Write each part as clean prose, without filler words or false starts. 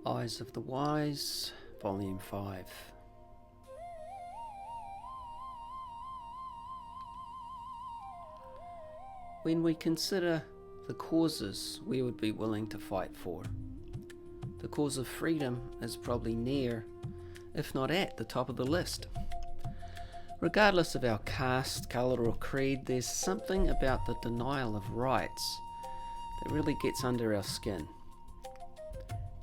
Eyes of the Wise, Volume 5. When we consider the causes we would be willing to fight for, the cause of freedom is probably near, if not at, the top of the list. Regardless of our caste, colour or creed, there's something about the denial of rights that really gets under our skin.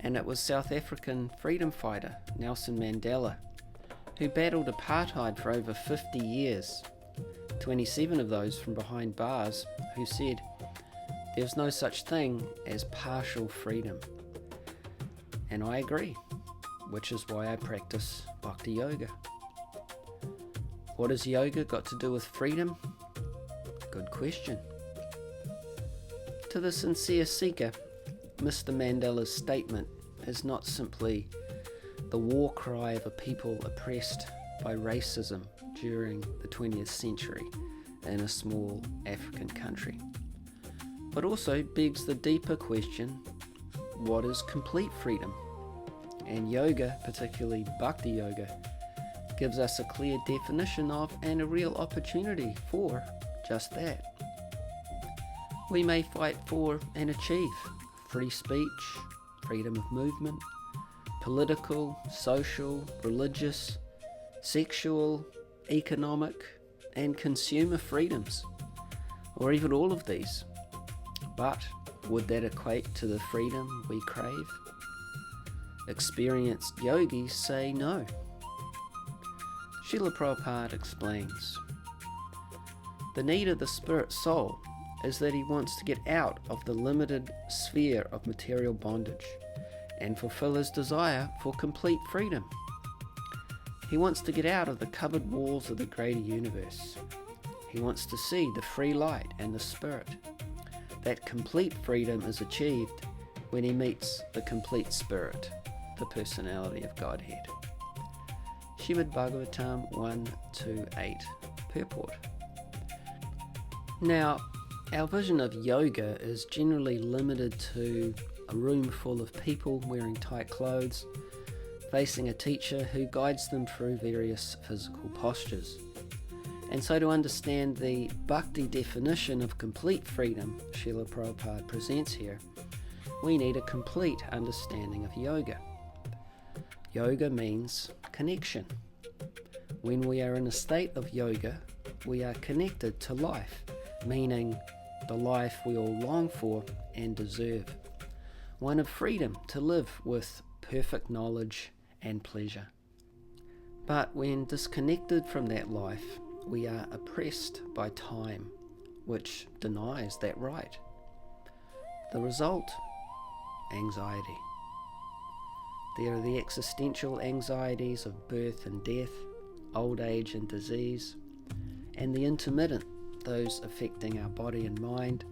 And it was South African freedom fighter Nelson Mandela who battled apartheid for over 50 years, 27 of those from behind bars, who said there's no such thing as partial freedom. And I agree, which is why I practice Bhakti yoga. What has yoga got to do with freedom? Good question. To the sincere seeker, Mr. Mandela's statement is not simply the war cry of a people oppressed by racism during the 20th century in a small African country, but also begs the deeper question, what is complete freedom? And yoga, particularly Bhakti yoga, gives us a clear definition of and a real opportunity for just that. We may fight for and achieve free speech, freedom of movement, political, social, religious, sexual, economic, and consumer freedoms, or even all of these. But would that equate to the freedom we crave? Experienced yogis say no. Srila Prabhupada explains, the need of the spirit soul is that he wants to get out of the limited sphere of material bondage and fulfill his desire for complete freedom. He wants to get out of the covered walls of the greater universe. He wants to see the free light and the spirit. That complete freedom is achieved when he meets the complete spirit, the personality of Godhead. Srimad Bhagavatam 1-8, purport. Now, our vision of yoga is generally limited to a room full of people wearing tight clothes, facing a teacher who guides them through various physical postures. And so to understand the Bhakti definition of complete freedom Srila Prabhupada presents here, we need a complete understanding of yoga. Yoga means connection. When we are in a state of yoga, we are connected to life, meaning the life we all long for and deserve. One of freedom to live with perfect knowledge and pleasure. But when disconnected from that life, we are oppressed by time, which denies that right. The result? Anxiety. There are the existential anxieties of birth and death, old age and disease, and the intermittent, those affecting our body and mind,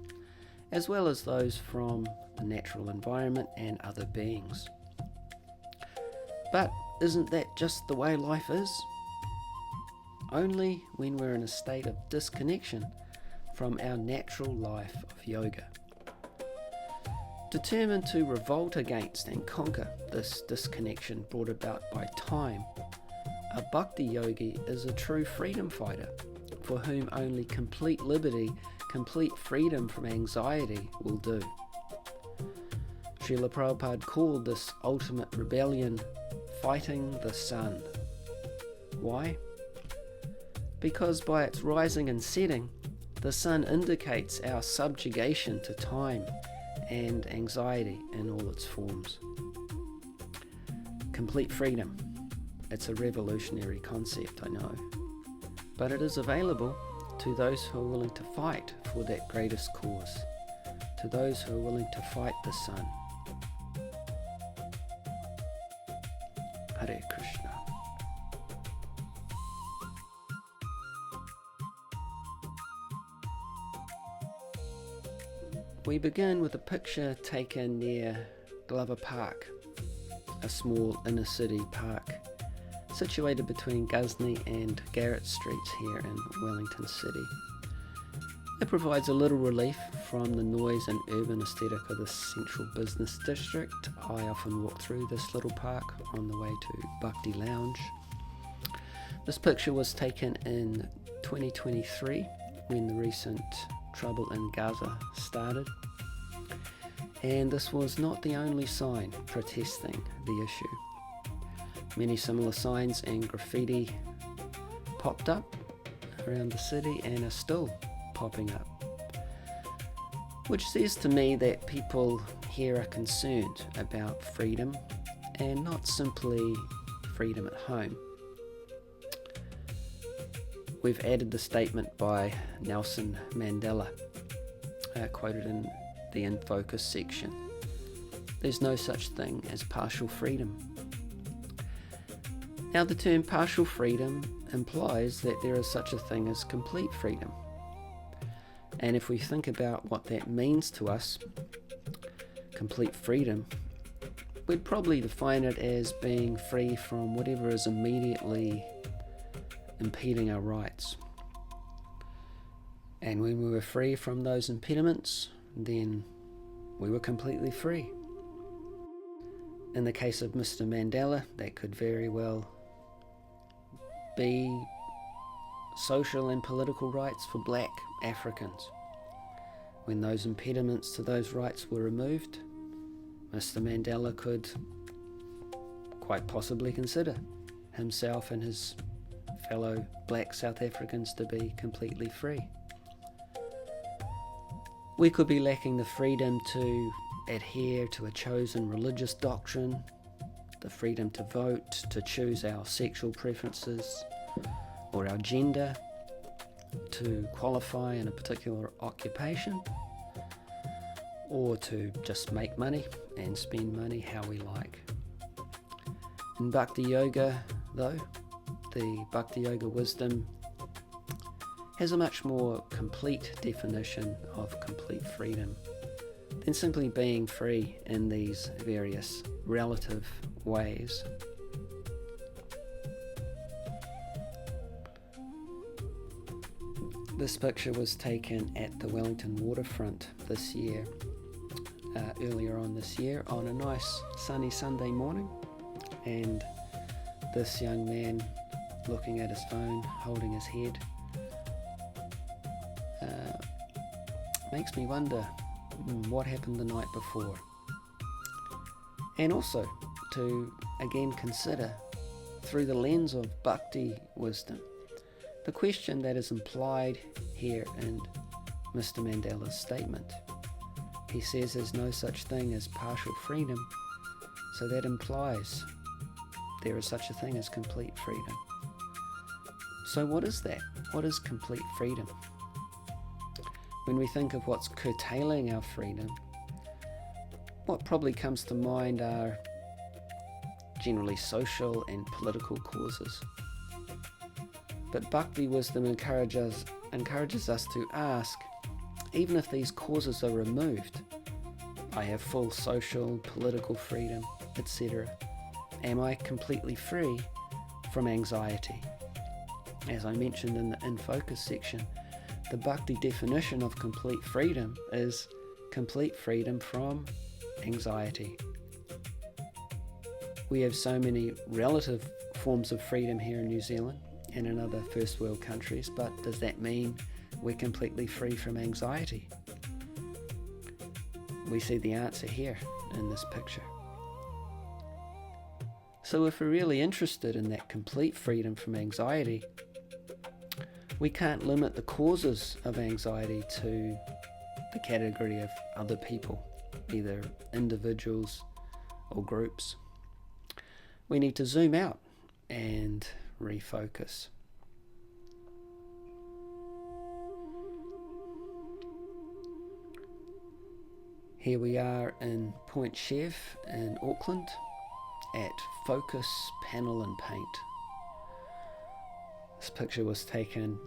as well as those from the natural environment and other beings. But isn't that just the way life is? Only when we're in a state of disconnection from our natural life of yoga. Determined to revolt against and conquer this disconnection brought about by time, a Bhakti yogi is a true freedom fighter for whom only complete liberty, complete freedom from anxiety will do. Srila Prabhupada called this ultimate rebellion fighting the sun. Why? Because by its rising and setting, the sun indicates our subjugation to time and anxiety in all its forms. Complete freedom. It's a revolutionary concept, I know. But it is available to those who are willing to fight for that greatest cause, to those who are willing to fight the sun. Hare Krishna. We begin with a picture taken near Glover Park, a small inner city park situated between Ghazni and Garrett Streets here in Wellington City. It provides a little relief from the noise and urban aesthetic of the central business district. I often walk through this little park on the way to Bhakti Lounge. This picture was taken in 2023 when the recent trouble in Gaza started. And this was not the only sign protesting the issue. Many similar signs and graffiti popped up around the city and are still popping up, which says to me that people here are concerned about freedom and not simply freedom at home. We've added the statement by Nelson Mandela, quoted in the In Focus section. There's no such thing as partial freedom. Now, the term partial freedom implies that there is such a thing as complete freedom. And if we think about what that means to us, complete freedom, we'd probably define it as being free from whatever is immediately impeding our rights. And when we were free from those impediments, then we were completely free. In the case of Mr. Mandela, that could very well be social and political rights for black Africans. When those impediments to those rights were removed, Mr. Mandela could quite possibly consider himself and his fellow black South Africans to be completely free. We could be lacking the freedom to adhere to a chosen religious doctrine, the freedom to vote, to choose our sexual preferences or our gender, to qualify in a particular occupation, or to just make money and spend money how we like. In Bhakti Yoga, though, the Bhakti Yoga wisdom has a much more complete definition of complete freedom than simply being free in these various relative ways. This picture was taken at the Wellington waterfront this year, earlier on this year, on a nice sunny Sunday morning, and this young man looking at his phone, holding his head, makes me wonder what happened the night before. And also to again consider through the lens of Bhakti wisdom the question that is implied here in Mr. Mandela's statement. He says there's no such thing as partial freedom, so that implies there is such a thing as complete freedom. So what is that? What is complete freedom? When we think of what's curtailing our freedom, what probably comes to mind are generally social and political causes. But Bhakti wisdom encourages us to ask, even if these causes are removed, I have full social, political freedom, etc. Am I completely free from anxiety? As I mentioned in the In Focus section, the Bhakti definition of complete freedom is complete freedom from anxiety. We have so many relative forms of freedom here in New Zealand and in other first world countries, but does that mean we're completely free from anxiety? We see the answer here in this picture. So if we're really interested in that complete freedom from anxiety, we can't limit the causes of anxiety to the category of other people, either individuals or groups. We need to zoom out and refocus. Here we are in Point Chev in Auckland at Focus Panel and Paint. This picture was taken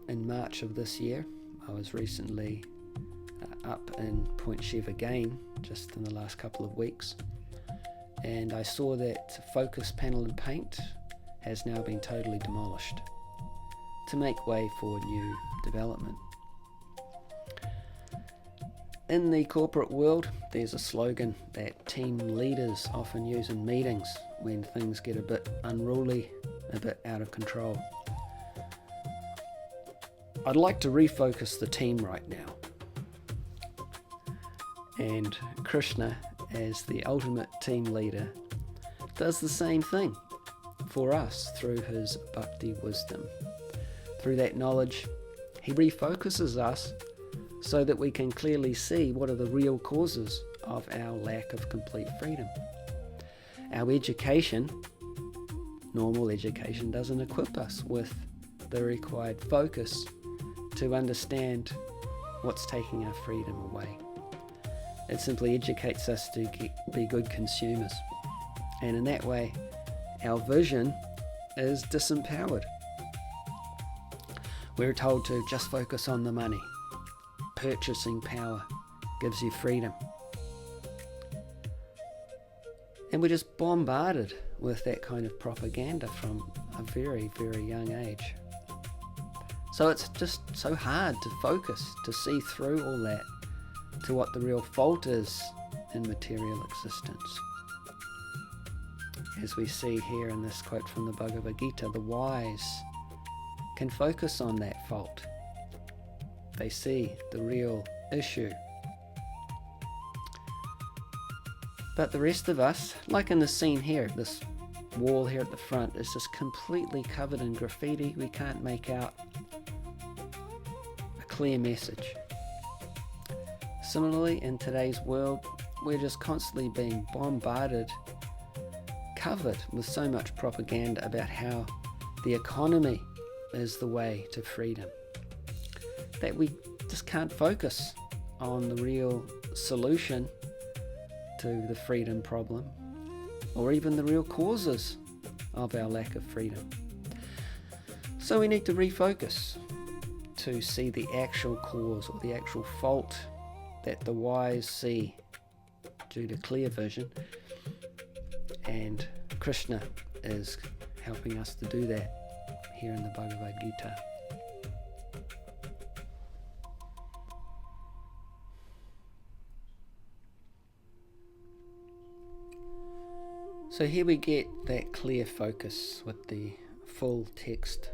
in March of this year. I was recently up in Point Chev again, just in the last couple of weeks, and I saw that Focus Panel and Paint has now been totally demolished to make way for new development. In the corporate world, there's a slogan that team leaders often use in meetings when things get a bit unruly, a bit out of control. I'd like to refocus the team right now. And Krishna, as the ultimate team leader, does the same thing for us through his Bhakti wisdom. Through that knowledge, he refocuses us so that we can clearly see what are the real causes of our lack of complete freedom. Our education, normal education, doesn't equip us with the required focus to understand what's taking our freedom away. It simply educates us to be good consumers. And in that way, our vision is disempowered. We're told to just focus on the money. Purchasing power gives you freedom. And we're just bombarded with that kind of propaganda from a very, very young age. So it's just so hard to focus, to see through all that, to what the real fault is in material existence. As we see here in this quote from the Bhagavad Gita, the wise can focus on that fault. They see the real issue. But the rest of us, like in the scene here, this wall here at the front is just completely covered in graffiti. We can't make out a clear message. Similarly, in today's world, we're just constantly being bombarded, covered with so much propaganda about how the economy is the way to freedom, that we just can't focus on the real solution to the freedom problem, or even the real causes of our lack of freedom. So we need to refocus to see the actual cause or the actual fault that the wise see due to clear vision, and Krishna is helping us to do that here in the Bhagavad Gita. So here we get that clear focus with the full text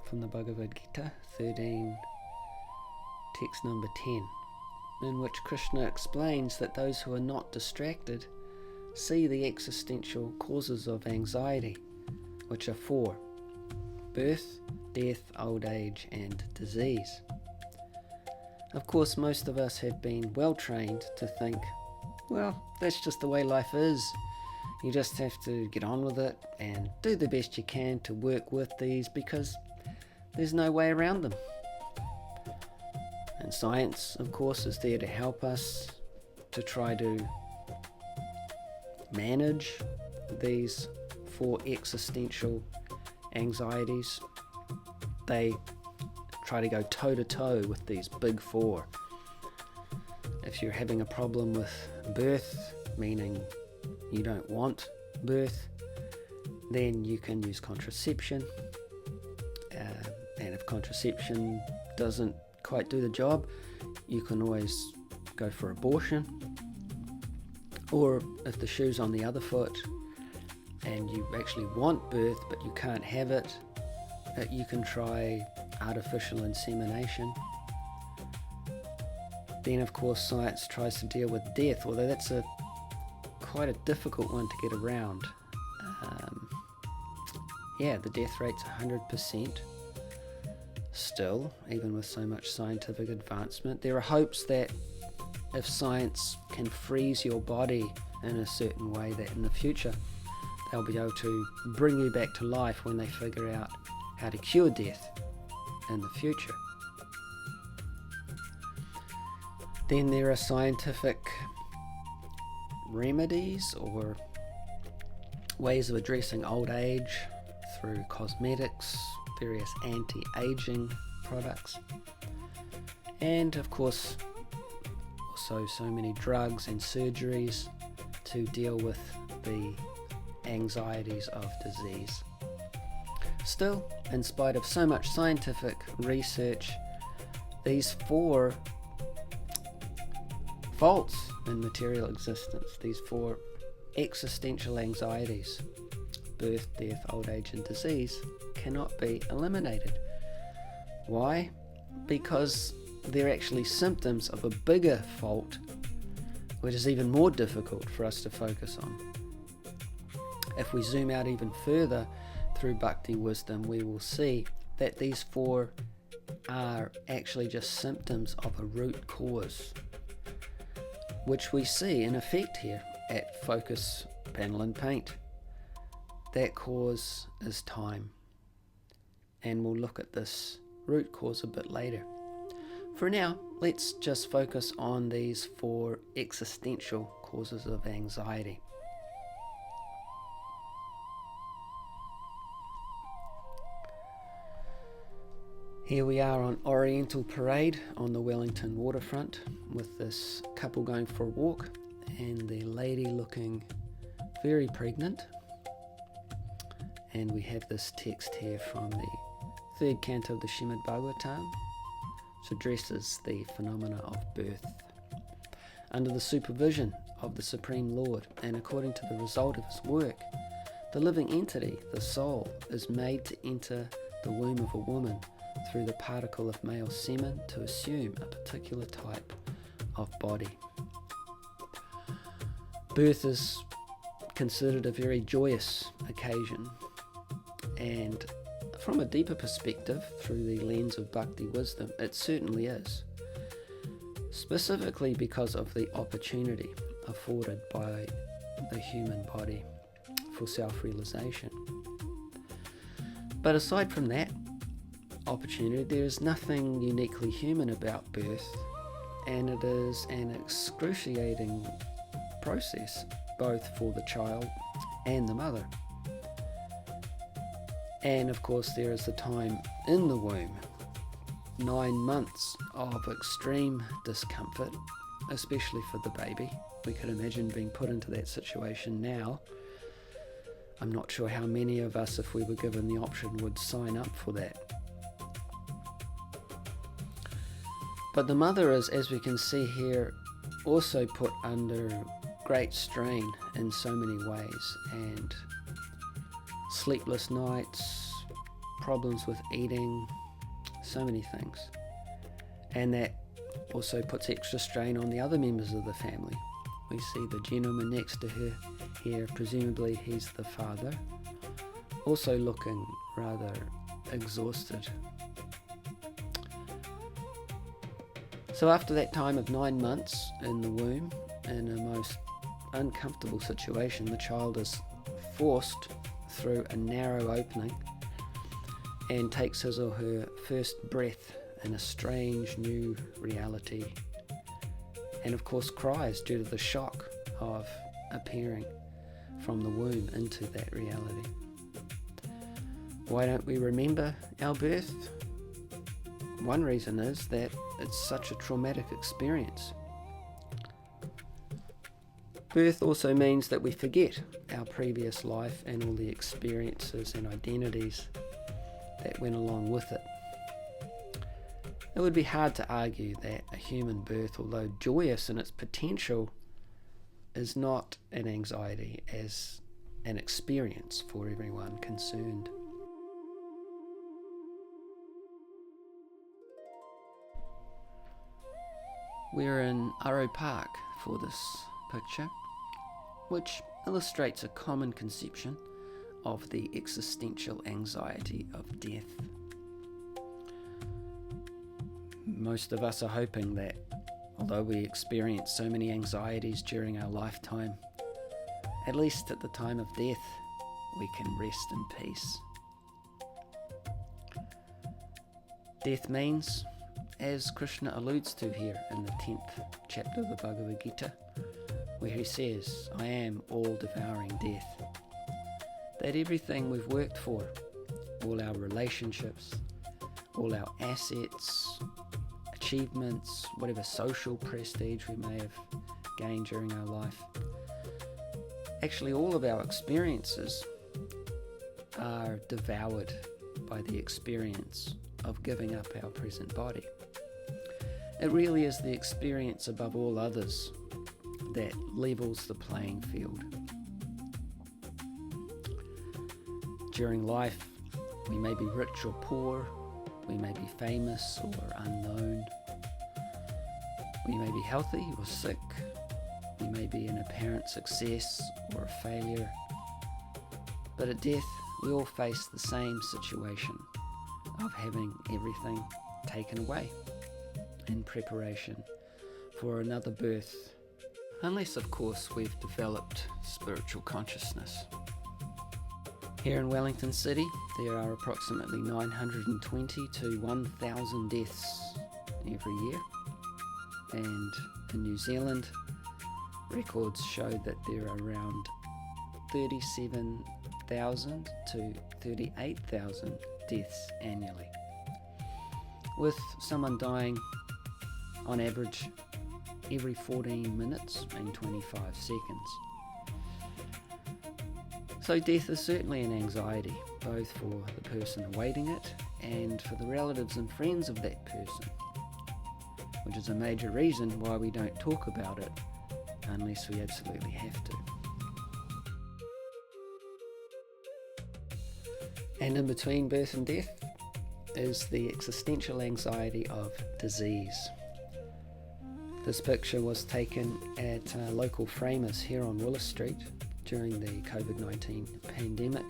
from the Bhagavad Gita 13, text number 10, in which Krishna explains that those who are not distracted see the existential causes of anxiety, which are four: birth, death, old age, and disease. Of course, most of us have been well trained to think, well, that's just the way life is. You just have to get on with it and do the best you can to work with these, because there's no way around them. And science, of course, is there to help us to try to manage these four existential anxieties. They try to go toe-to-toe with these big four. If you're having a problem with birth, meaning you don't want birth, then you can use contraception. And if contraception doesn't quite do the job, you can always go for abortion. Or if the shoe's on the other foot and you actually want birth but you can't have it, you can try artificial insemination. Then of course science tries to deal with death, although that's quite a difficult one to get around. The death rate's 100% still, even with so much scientific advancement. There are hopes that if science can freeze your body in a certain way, that in the future they'll be able to bring you back to life when they figure out how to cure death in the future. Then there are scientific remedies or ways of addressing old age through cosmetics, various anti-aging products, and of course also so many drugs and surgeries to deal with the anxieties of disease. Still, in spite of so much scientific research, these four faults in material existence, these 4 existential anxieties, birth, death, old age and disease, cannot be eliminated. Why? Because they're actually symptoms of a bigger fault, which is even more difficult for us to focus on. If we zoom out even further through Bhakti wisdom, we will see that these 4 are actually just symptoms of a root cause, which we see in effect here at Focus, Panel and Paint. That cause is time, and we'll look at this root cause a bit later. For now, let's just focus on these 4 existential causes of anxiety. Here we are on Oriental Parade on the Wellington waterfront with this couple going for a walk and the lady looking very pregnant. And we have this text here from the 3rd canto of the Srimad Bhagavatam, which addresses the phenomena of birth. Under the supervision of the Supreme Lord and according to the result of his work, the living entity, the soul, is made to enter the womb of a woman through the particle of male semen to assume a particular type of body. Birth is considered a very joyous occasion, and from a deeper perspective, through the lens of Bhakti wisdom, it certainly is, specifically because of the opportunity afforded by the human body for self-realization. But aside from that opportunity, there is nothing uniquely human about birth, and it is an excruciating process both for the child and the mother. And of course there is the time in the womb, 9 months of extreme discomfort, especially for the baby. We could imagine being put into that situation now. I'm not sure how many of us, if we were given the option, would sign up for that. But the mother is, as we can see here, also put under great strain in so many ways, and sleepless nights, problems with eating, so many things. And that also puts extra strain on the other members of the family. We see the gentleman next to her here, presumably he's the father, also looking rather exhausted. So after that time of 9 months in the womb, in a most uncomfortable situation, the child is forced through a narrow opening and takes his or her first breath in a strange new reality, and of course cries due to the shock of appearing from the womb into that reality. Why don't we remember our birth? One reason is that it's such a traumatic experience. Birth also means that we forget our previous life and all the experiences and identities that went along with it. It would be hard to argue that a human birth, although joyous in its potential, is not an anxiety as an experience for everyone concerned. We're in Arrow Park for this picture, which illustrates a common conception of the existential anxiety of death. Most of us are hoping that, although we experience so many anxieties during our lifetime, at least at the time of death, we can rest in peace. Death means, as Krishna alludes to here in the 10th chapter of the Bhagavad Gita, where he says, "I am all-devouring death," that everything we've worked for, all our relationships, all our assets, achievements, whatever social prestige we may have gained during our life, actually all of our experiences are devoured by the experience of giving up our present body. It really is the experience above all others that levels the playing field. During life, we may be rich or poor, we may be famous or unknown, we may be healthy or sick, we may be an apparent success or a failure. But at death, we all face the same situation of having everything taken away in preparation for another birth, unless of course we've developed spiritual consciousness. Here in Wellington City, there are approximately 920 to 1,000 deaths every year, and in New Zealand, records show that there are around 37,000 to 38,000 deaths annually, with someone dying on average every 14 minutes and 25 seconds. So death is certainly an anxiety, both for the person awaiting it and for the relatives and friends of that person, which is a major reason why we don't talk about it unless we absolutely have to. And in between birth and death is the existential anxiety of disease. This picture was taken at local framers here on Willis Street during the COVID-19 pandemic.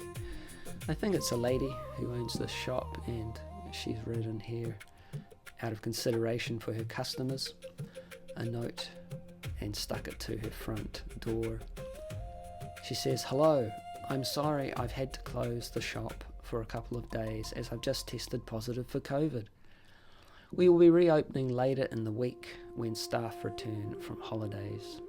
I think it's a lady who owns this shop, and she's written here, out of consideration for her customers, a note and stuck it to her front door. She says, "Hello, I'm sorry I've had to close the shop for a couple of days as I've just tested positive for COVID. We will be reopening later in the week when staff return from holidays.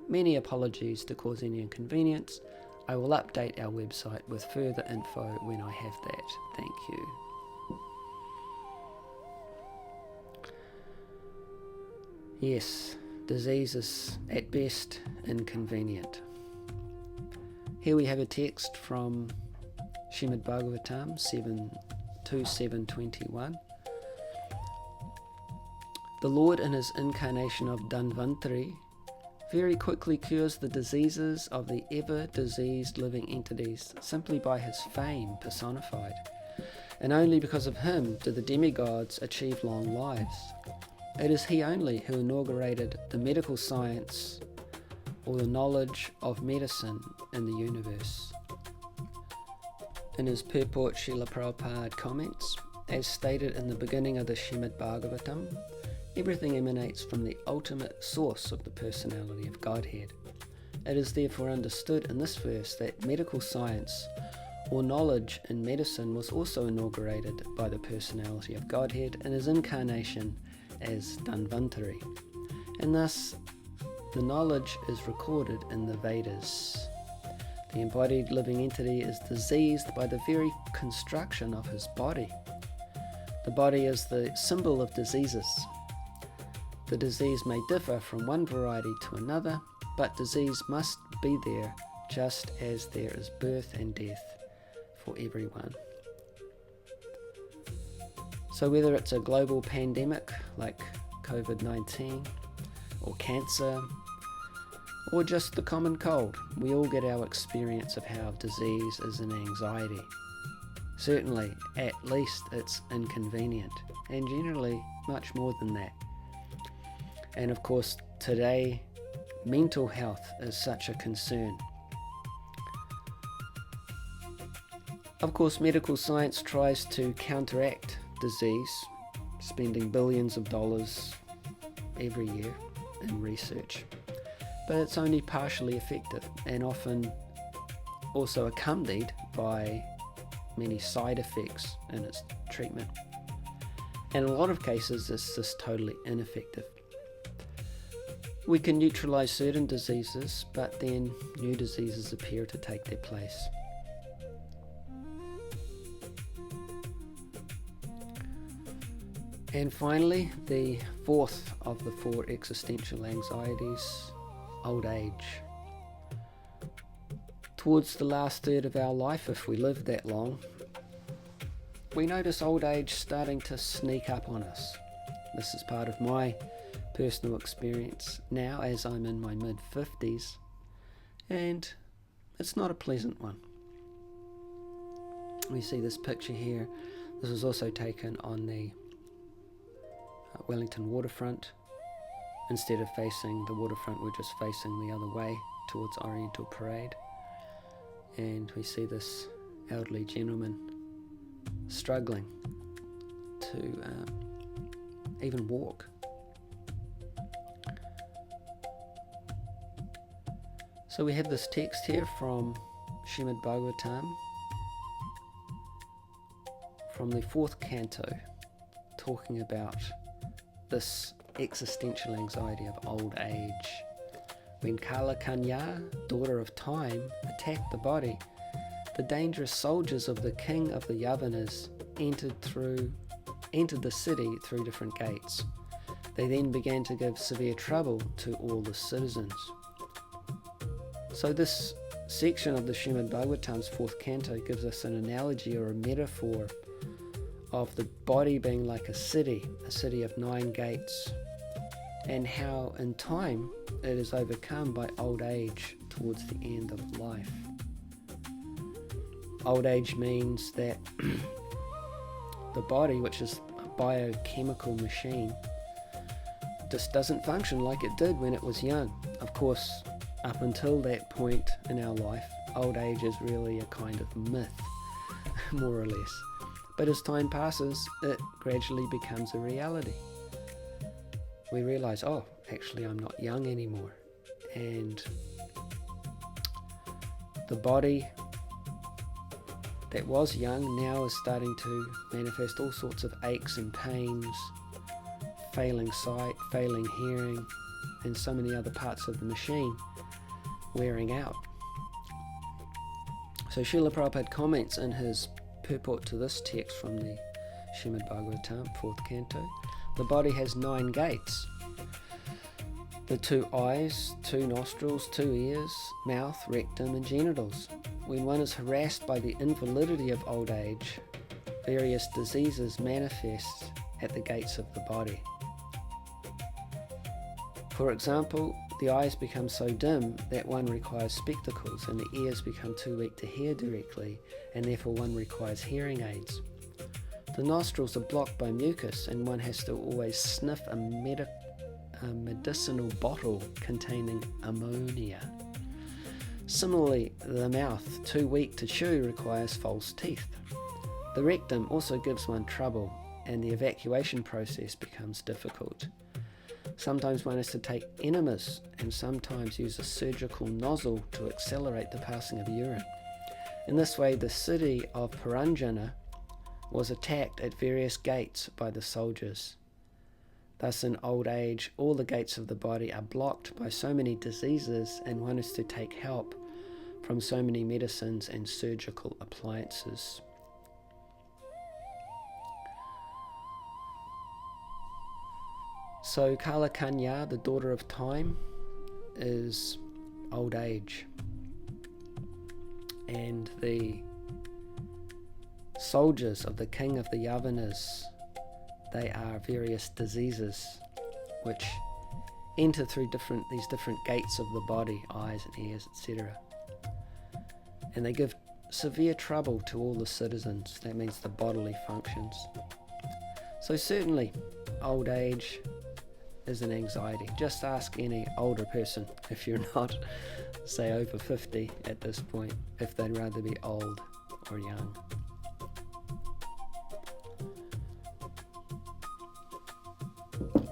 Many apologies to cause any inconvenience. I will update our website with further info when I have that. Thank you." Yes, disease is at best inconvenient. Here we have a text from Srimad Bhagavatam 7:2-7:21. The Lord in his incarnation of Dhanvantari very quickly cures the diseases of the ever-diseased living entities simply by his fame personified. And only because of him do the demigods achieve long lives. It is he only who inaugurated the medical science or the knowledge of medicine in the universe. In his purport, Srila Prabhupada comments, as stated in the beginning of the Srimad Bhagavatam, everything emanates from the ultimate source of the personality of Godhead. It is therefore understood in this verse that medical science or knowledge in medicine was also inaugurated by the personality of Godhead in his incarnation as Dhanvantari, and thus the knowledge is recorded in the Vedas. The embodied living entity is diseased by the very construction of his body. The body is the symbol of diseases. The disease may differ from one variety to another, but disease must be there just as there is birth and death for everyone. So whether it's a global pandemic like COVID-19 or cancer or just the common cold, we all get our experience of how disease is an anxiety. Certainly, at least it's inconvenient, and generally much more than that. And of course, today, mental health is such a concern. Of course, medical science tries to counteract disease, spending billions of dollars every year in research. But it's only partially effective, and often also accompanied by many side effects in its treatment. And in a lot of cases, it's just totally ineffective. We can neutralize certain diseases, but then new diseases appear to take their place. And finally, the fourth of the four existential anxieties, old age. Towards the last third of our life, if we live that long, we notice old age starting to sneak up on us. This is part of my personal experience now as I'm in my mid-50s, and it's not a pleasant one. We see this picture here. This was also taken on the Wellington waterfront. Instead of facing the waterfront, we're just facing the other way towards Oriental Parade. And we see this elderly gentleman struggling to even walk. So we have this text here from Srimad Bhagavatam, from the 4th canto, talking about this existential anxiety of old age. When Kala Kanya, daughter of time, attacked the body, the dangerous soldiers of the king of the Yavanas entered the city through different gates. They then began to give severe trouble to all the citizens. So this section of the Srimad Bhagavatam's 4th canto gives us an analogy or a metaphor of the body being like a city of 9 gates, and how in time it is overcome by old age towards the end of life. Old age means that the body, which is a biochemical machine, just doesn't function like it did when it was young. Of course, up until that point in our life, old age is really a kind of myth, more or less. But as time passes, it gradually becomes a reality. We realize, oh, actually I'm not young anymore. And the body that was young now is starting to manifest all sorts of aches and pains, failing sight, failing hearing, and so many other parts of the machine wearing out. So Srila Prabhupada comments in his purport to this text from the Srimad Bhagavatam, 4th canto, the body has 9 gates. The 2 eyes, 2 nostrils, 2 ears, mouth, rectum, and genitals. When one is harassed by the invalidity of old age, various diseases manifest at the gates of the body. For example, the eyes become so dim that one requires spectacles, and the ears become too weak to hear directly, and therefore one requires hearing aids. The nostrils are blocked by mucus, and one has to always sniff a medicinal bottle containing ammonia. Similarly, the mouth, too weak to chew, requires false teeth. The rectum also gives one trouble, and the evacuation process becomes difficult. Sometimes one has to take enemas, and sometimes use a surgical nozzle to accelerate the passing of urine. In this way, the city of Paranjana was attacked at various gates by the soldiers. Thus, in old age, all the gates of the body are blocked by so many diseases, and one is to take help from so many medicines and surgical appliances. So Kala Kanya, the daughter of time, is old age. And the soldiers of the king of the Yavanas, they are various diseases which enter through these different gates of the body, eyes and ears, etc. And they give severe trouble to all the citizens. That means the bodily functions. So certainly, old age is an anxiety. Just ask any older person, if you're not, say, over 50 at this point, if they'd rather be old or young.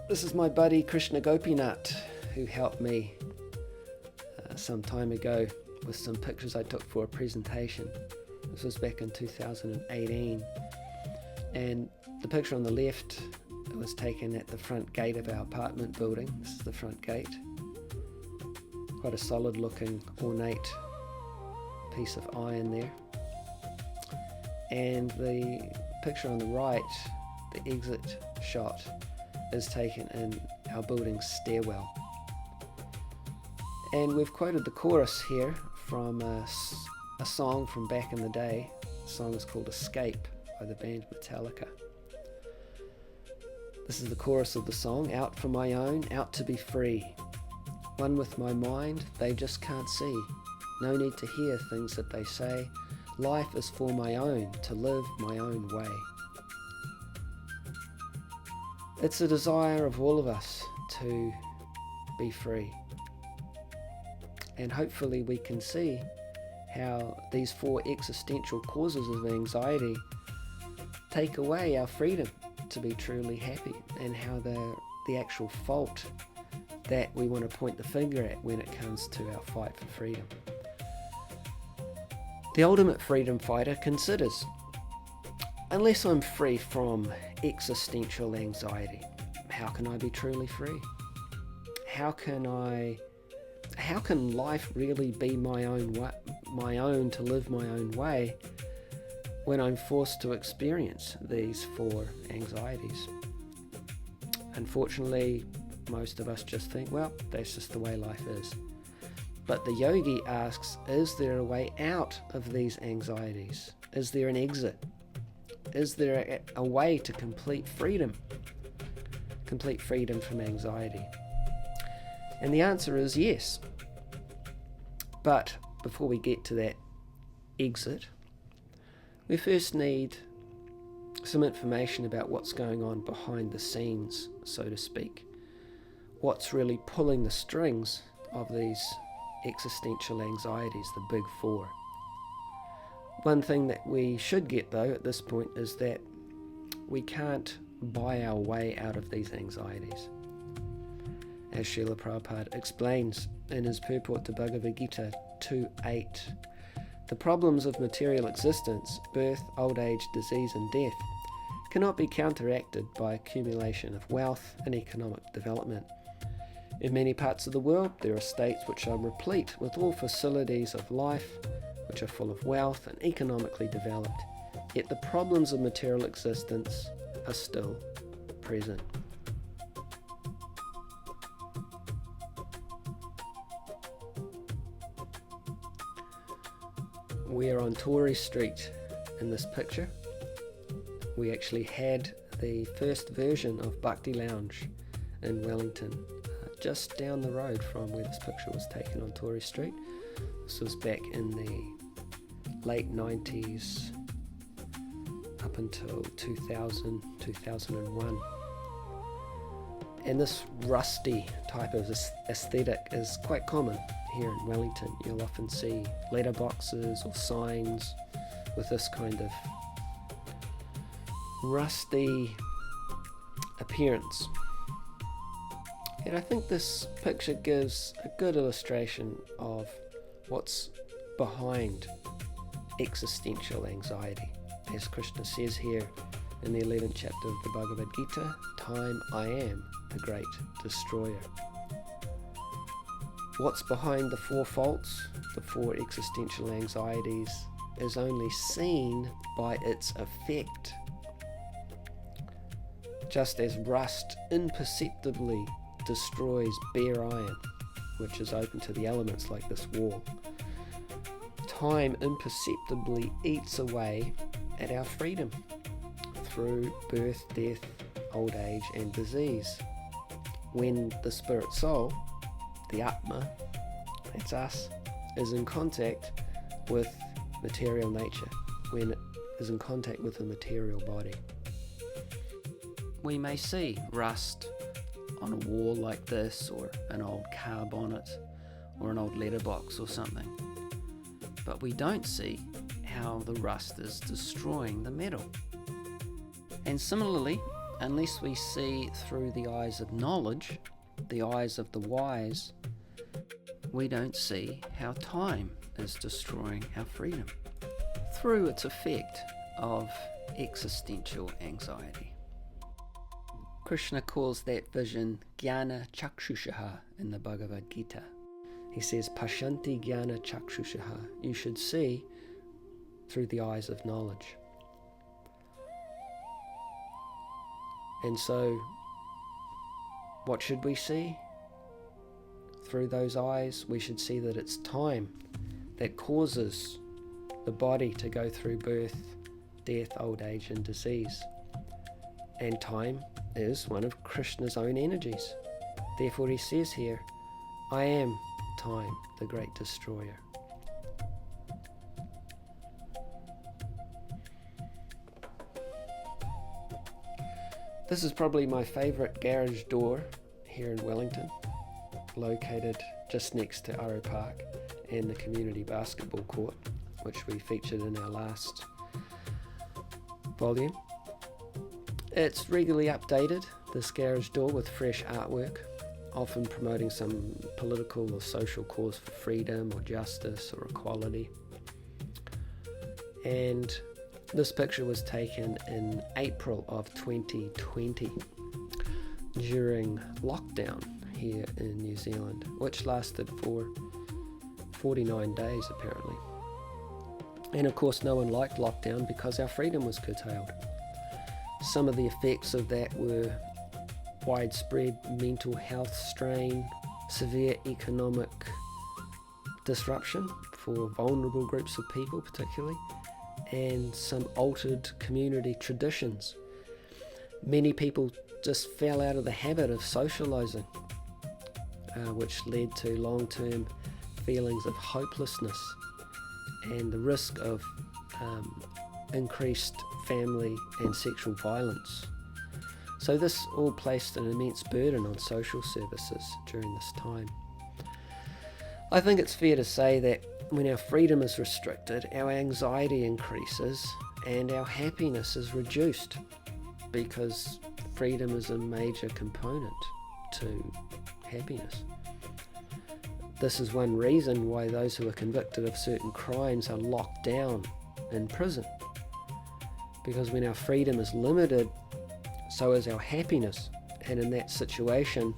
This is my buddy Krishna Gopinath, who helped me some time ago with some pictures I took for a presentation. This was back in 2018, and the picture on the left was taken at the front gate of our apartment building. This is the front gate. Quite a solid looking, ornate piece of iron there. And the picture on the right, the exit shot, is taken in our building's stairwell. And we've quoted the chorus here from a song from back in the day. The song is called Escape by the band Metallica. The This is the chorus of the song. Out for my own, out to be free. One with my mind, they just can't see. No need to hear things that they say. Life is for my own, to live my own way. It's a desire of all of us to be free. And hopefully we can see how these 4 existential causes of anxiety take away our freedom to be truly happy, and how they're the actual fault that we want to point the finger at when it comes to our fight for freedom. The ultimate freedom fighter considers, unless I'm free from existential anxiety, how can I be truly free? How can life really be my own to live my own way when I'm forced to experience these 4 anxieties? Unfortunately, most of us just think, well, that's just the way life is. But the yogi asks, is there a way out of these anxieties? Is there an exit? Is there a way to complete freedom from anxiety? And the answer is yes. But before we get to that exit, we first need some information about what's going on behind the scenes, so to speak. What's really pulling the strings of these existential anxieties, the big 4. One thing that we should get, though, at this point is that we can't buy our way out of these anxieties. As Srila Prabhupada explains in his purport to Bhagavad Gita 2.8, the problems of material existence, birth, old age, disease and death, cannot be counteracted by accumulation of wealth and economic development. In many parts of the world, there are states which are replete with all facilities of life, which are full of wealth and economically developed, yet the problems of material existence are still present. We are on Tory Street in this picture. We actually had the first version of Bhakti Lounge in Wellington, just down the road from where this picture was taken on Tory Street. This was back in the late 90s up until 2000, 2001. And this rusty type of aesthetic is quite common here in Wellington. You'll often see letterboxes or signs with this kind of rusty appearance. And I think this picture gives a good illustration of what's behind existential anxiety. As Krishna says here in the 11th chapter of the Bhagavad Gita, time I am the great destroyer. What's behind the 4 faults, the 4 existential anxieties, is only seen by its effect. Just as rust imperceptibly destroys bare iron, which is open to the elements like this wall, time imperceptibly eats away at our freedom through birth, death, old age and disease. When the spirit soul, the Atma, that's us, is in contact with material nature, when it is in contact with the material body. We may see rust on a wall like this, or an old car bonnet, or an old letterbox or something, but we don't see how the rust is destroying the metal. And similarly, unless we see through the eyes of knowledge, the eyes of the wise, we don't see how time is destroying our freedom through its effect of existential anxiety. Krishna calls that vision Jnana Chakshushaha in the Bhagavad Gita. He says, Pashanti Jnana Chakshushaha. You should see through the eyes of knowledge. And so, what should we see? Through those eyes, we should see that it's time that causes the body to go through birth, death, old age and disease. And time is one of Krishna's own energies. Therefore he says here, I am time, the great destroyer. This is probably my favourite garage door here in Wellington, located just next to Arrow Park and the community basketball court, which we featured in our last volume. It's regularly updated, this garage door, with fresh artwork, often promoting some political or social cause for freedom or justice or equality. And this picture was taken in April of 2020 during lockdown here in New Zealand, which lasted for 49 days apparently. And of course no one liked lockdown because our freedom was curtailed. Some of the effects of that were widespread mental health strain, severe economic disruption for vulnerable groups of people particularly, and some altered community traditions. Many people just fell out of the habit of socialising, which led to long-term feelings of hopelessness and the risk of increased family and sexual violence. So this all placed an immense burden on social services during this time. I think it's fair to say that when our freedom is restricted, our anxiety increases and our happiness is reduced, because freedom is a major component to happiness. This is one reason why those who are convicted of certain crimes are locked down in prison, because when our freedom is limited, so is our happiness, and in that situation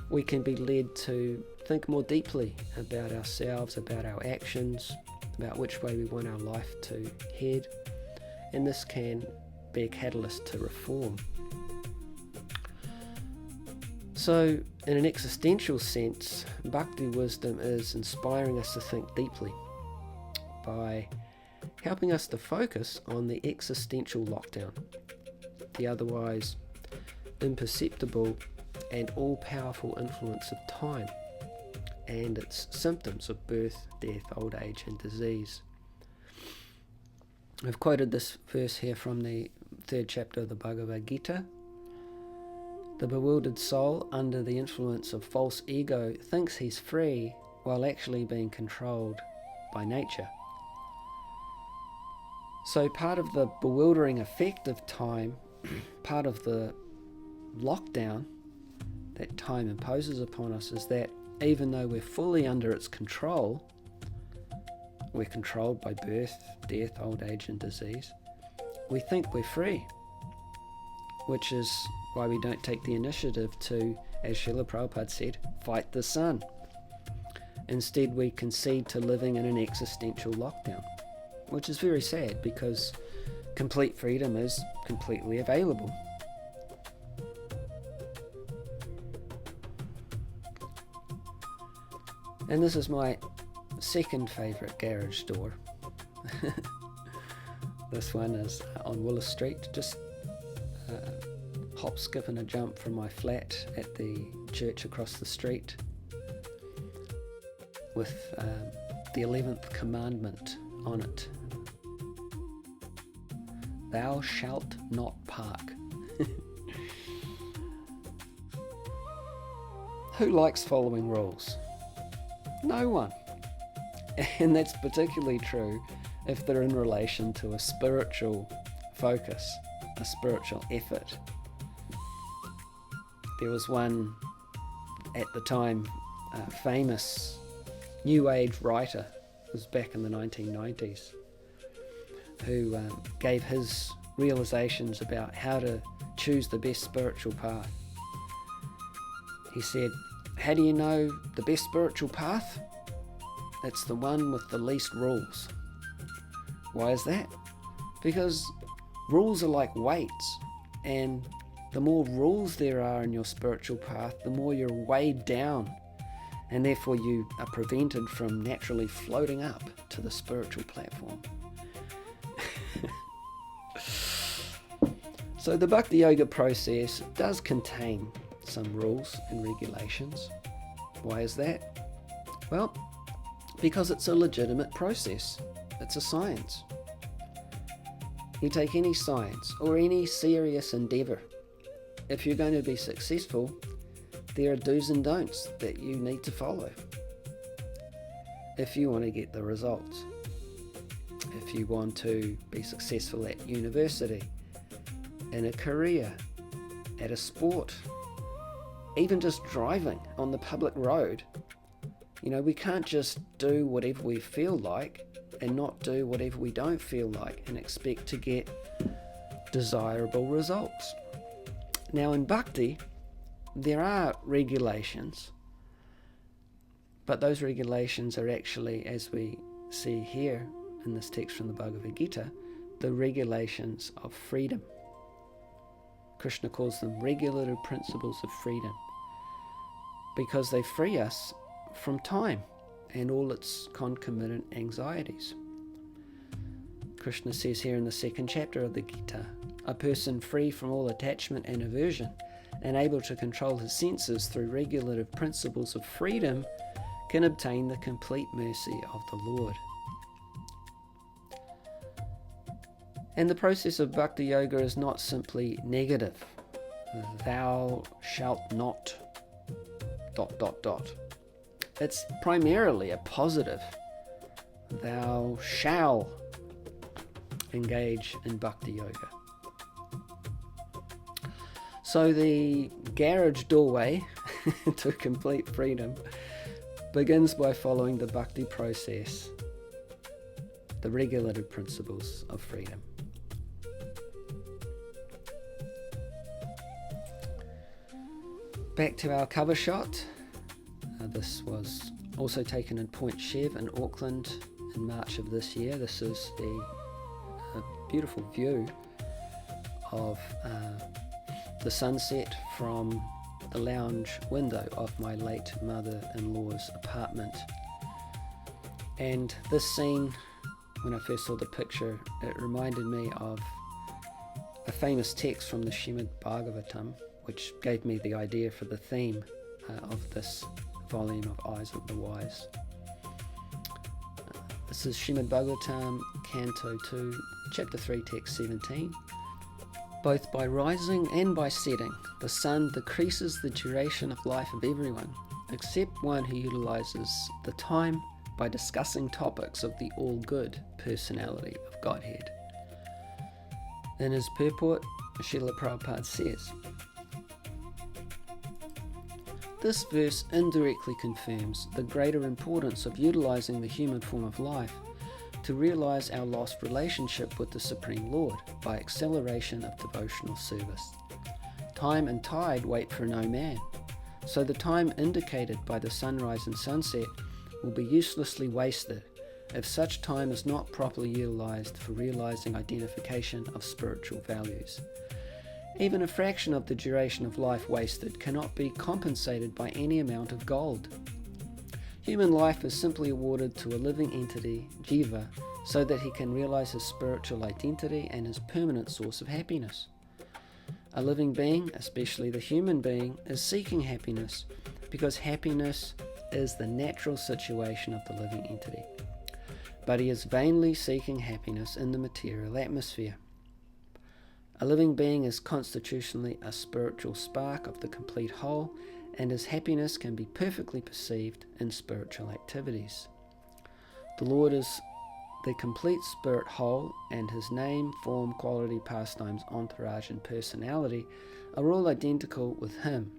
we can be led to think more deeply about ourselves, about our actions, about which way we want our life to head, and this can be a catalyst to reform. So in an existential sense, Bhakti wisdom is inspiring us to think deeply by helping us to focus on the existential lockdown, the otherwise imperceptible and all-powerful influence of time and its symptoms of birth, death, old age and disease. I've quoted this verse here from the 3rd chapter of the Bhagavad Gita. The bewildered soul, under the influence of false ego, thinks he's free while actually being controlled by nature. So part of the bewildering effect of time, part of the lockdown that time imposes upon us, is that even though we're fully under its control, we're controlled by birth, death, old age and disease, we think we're free, which is why we don't take the initiative to, as Srila Prabhupada said, fight the sun. Instead we concede to living in an existential lockdown, which is very sad because complete freedom is completely available. And this is my second favourite garage door. This one is on Willis Street, just a hop, skip and a jump from my flat at the church across the street, with the 11th commandment on it. Thou shalt not park. Who likes following rules? No one. And that's particularly true if they're in relation to a spiritual focus, a spiritual effort. There was one, at the time, famous New Age writer, it was back in the 1990s, who gave his realizations about how to choose the best spiritual path. He said, how do you know the best spiritual path? It's the one with the least rules. Why is that? Because rules are like weights, and the more rules there are in your spiritual path, the more you're weighed down, and therefore you are prevented from naturally floating up to the spiritual platform. So the Bhakti Yoga process does contain some rules and regulations. Why is that? Well, because it's a legitimate process. It's a science. You take any science or any serious endeavour. If you're going to be successful, there are do's and don'ts that you need to follow if you want to get the results. If you want to be successful at university, in a career, at a sport, even just driving on the public road, we can't just do whatever we feel like and not do whatever we don't feel like and expect to get desirable results. Now in Bhakti, there are regulations, but those regulations are actually, as we see here in this text from the Bhagavad Gita, the regulations of freedom. Krishna calls them regulative principles of freedom because they free us from time and all its concomitant anxieties. Krishna says here in the second chapter of the Gita, a person free from all attachment and aversion and able to control his senses through regulative principles of freedom can obtain the complete mercy of the Lord. And the process of Bhakti Yoga is not simply negative. Thou shalt not ... It's primarily a positive. Thou shall engage in Bhakti Yoga. So the garage doorway to complete freedom begins by following the Bhakti process, the regulative principles of freedom. Back to our cover shot. This was also taken in Point Chev in Auckland in March of this year. This is a beautiful view of the sunset from the lounge window of my late mother-in-law's apartment. And this scene, when I first saw the picture, it reminded me of a famous text from the Srimad Bhagavatam, which gave me the idea for the theme of this volume of Eyes of the Wise. This is Srimad Bhagavatam, Canto 2, Chapter 3, Text 17. Both by rising and by setting, the sun decreases the duration of life of everyone, except one who utilizes the time by discussing topics of the all-good personality of Godhead. In his purport, Srila Prabhupada says, this verse indirectly confirms the greater importance of utilizing the human form of life to realize our lost relationship with the Supreme Lord by acceleration of devotional service. Time and tide wait for no man, so the time indicated by the sunrise and sunset will be uselessly wasted if such time is not properly utilized for realizing identification of spiritual values. Even a fraction of the duration of life wasted cannot be compensated by any amount of gold. Human life is simply awarded to a living entity, Jiva, so that he can realize his spiritual identity and his permanent source of happiness. A living being, especially the human being, is seeking happiness because happiness is the natural situation of the living entity. But he is vainly seeking happiness in the material atmosphere. A living being is constitutionally a spiritual spark of the complete whole, and his happiness can be perfectly perceived in spiritual activities. The Lord is the complete spirit whole, and his name, form, quality, pastimes, entourage, and personality are all identical with him.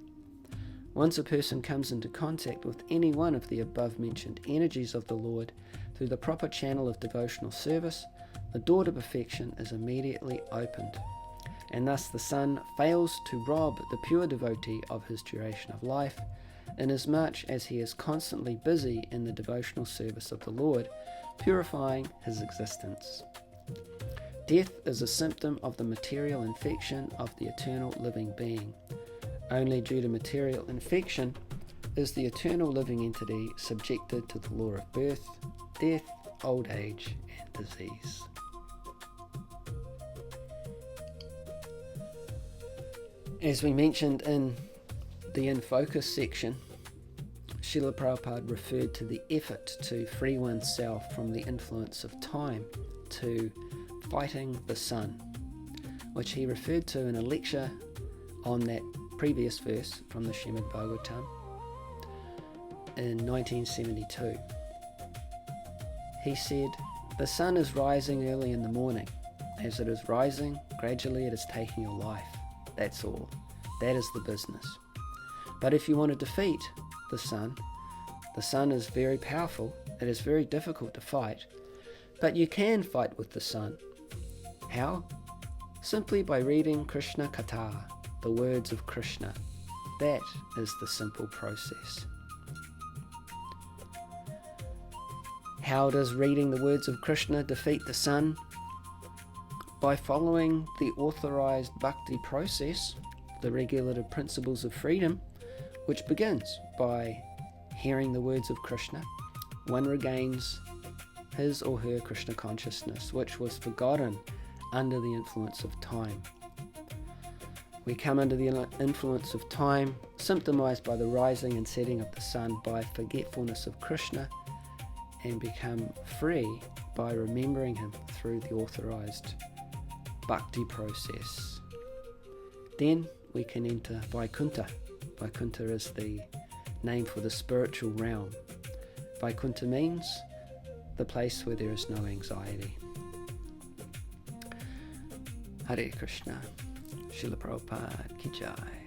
Once a person comes into contact with any one of the above-mentioned energies of the Lord through the proper channel of devotional service, the door to perfection is immediately opened, and thus the sun fails to rob the pure devotee of his duration of life, inasmuch as he is constantly busy in the devotional service of the Lord, purifying his existence. Death is a symptom of the material infection of the eternal living being. Only due to material infection is the eternal living entity subjected to the law of birth, death, old age, and disease. As we mentioned in the In Focus section, Srila Prabhupada referred to the effort to free oneself from the influence of time to fighting the sun, which he referred to in a lecture on that previous verse from the Srimad Bhagavatam in 1972. He said, "The sun is rising early in the morning. As it is rising, gradually it is taking your life. That's all. That is the business. But if you want to defeat the sun is very powerful. It is very difficult to fight. But you can fight with the sun. How? Simply by reading Krishna Katha, the words of Krishna. That is the simple process." How does reading the words of Krishna defeat the sun? By following the authorized Bhakti process, the regulative principles of freedom, which begins by hearing the words of Krishna, one regains his or her Krishna consciousness, which was forgotten under the influence of time. We come under the influence of time, symptomized by the rising and setting of the sun, by forgetfulness of Krishna, and become free by remembering him through the authorized Bhakti process. Then we can enter Vaikuntha. Vaikuntha is the name for the spiritual realm. Vaikuntha means the place where there is no anxiety. Hare Krishna. Srila Prabhupada Ki Jai.